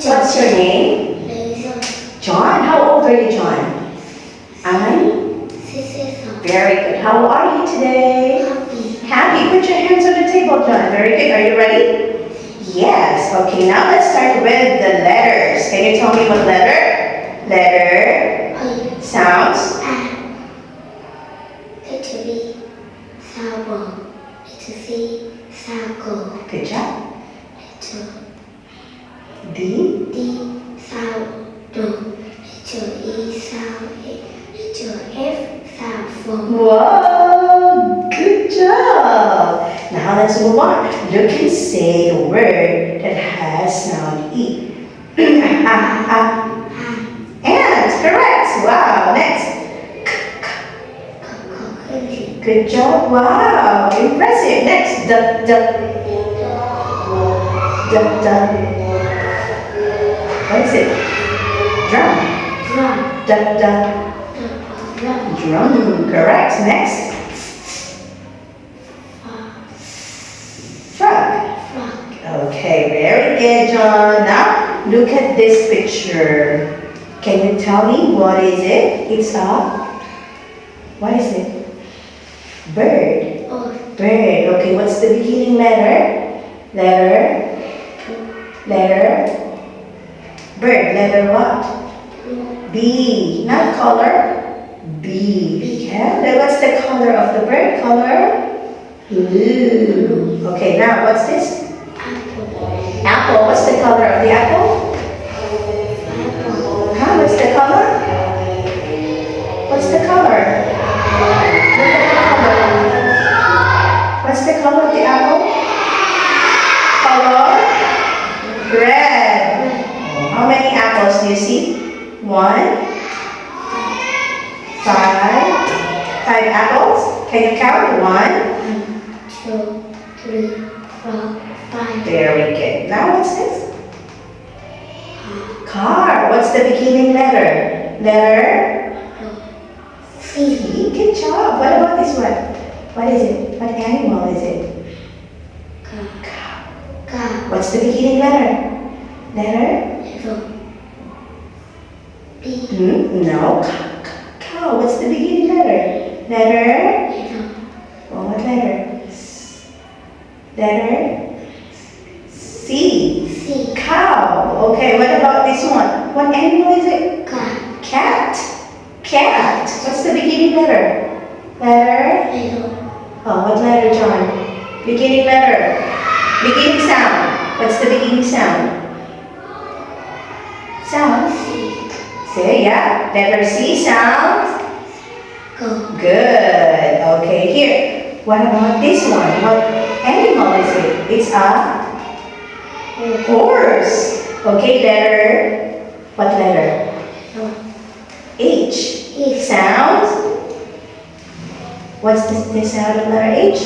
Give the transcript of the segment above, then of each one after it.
What's your name? Laser. John. How old are you, John? I'm very good. How are you today? Happy. Happy. Put your hands on the table, John. Very good. Are you ready? Yes. Okay, now let's start with the letters. Can you tell me what letter? Letter. Sounds. Letter B. Sour. Letter C. Sour. Good job. Letter D. D. Sour. Letter E. Sour. Letter F. Sour. Whoa, good job. Now let's move on. You can say a word that has sound E. Ant, correct. Wow, next. Good job. Wow, impressive. Next, duck. What is it? Drum. Duck. Drum, correct. Next. Frog. Okay, very good, John. Now, look at this picture. Can you tell me what is it? It's what is it? Bird. Bird. Okay, what's the beginning letter? Letter. Bird. Letter what? B. Not color. B. Yeah. Then what's the color of the bird? Color? Blue. Okay, now what's this? Apple. What's the color of the apple? Huh? What's the color? What's the color? Look at the color. What's the color of the apple? Color? Red. How many apples do you see? 1, 5. 5 apples. Can you count? 1, 2, 3, 4, 5. Very good. Now what's this? Car. What's the beginning letter? Letter? C. Good job. What about this one? What is it? What animal is it? Cow. What's the beginning letter? Letter? B. No. Cow. What's the beginning letter? Letter? Oh, what letter? Letter? C. Cow. Okay, what about this one? What animal is it? Cat. What's the beginning letter? Letter? Oh, what letter, John? Beginning letter. Beginning sound. What's the beginning sound? Sound? Say, yeah. Letter C sound. Good. Okay, here. What about this one? What animal is it? It's a horse. Okay, letter. What letter? H. Sound. What's the sound of letter H?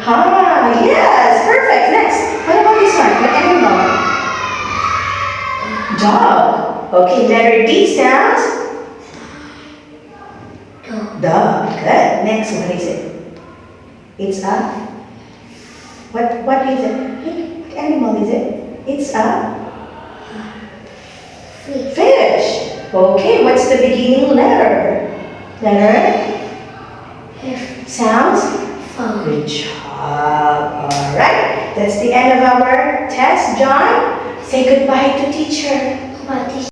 Ha, yes, perfect. Next. What about this one? What animal? Dog. Okay, letter D sounds. Dog. Good. Next, what is it? It's a. What is it? What animal is it? It's a fish. Okay, what's the beginning letter? Letter? Sounds? Good job. Alright, that's the end of our test, John. Say goodbye to teacher.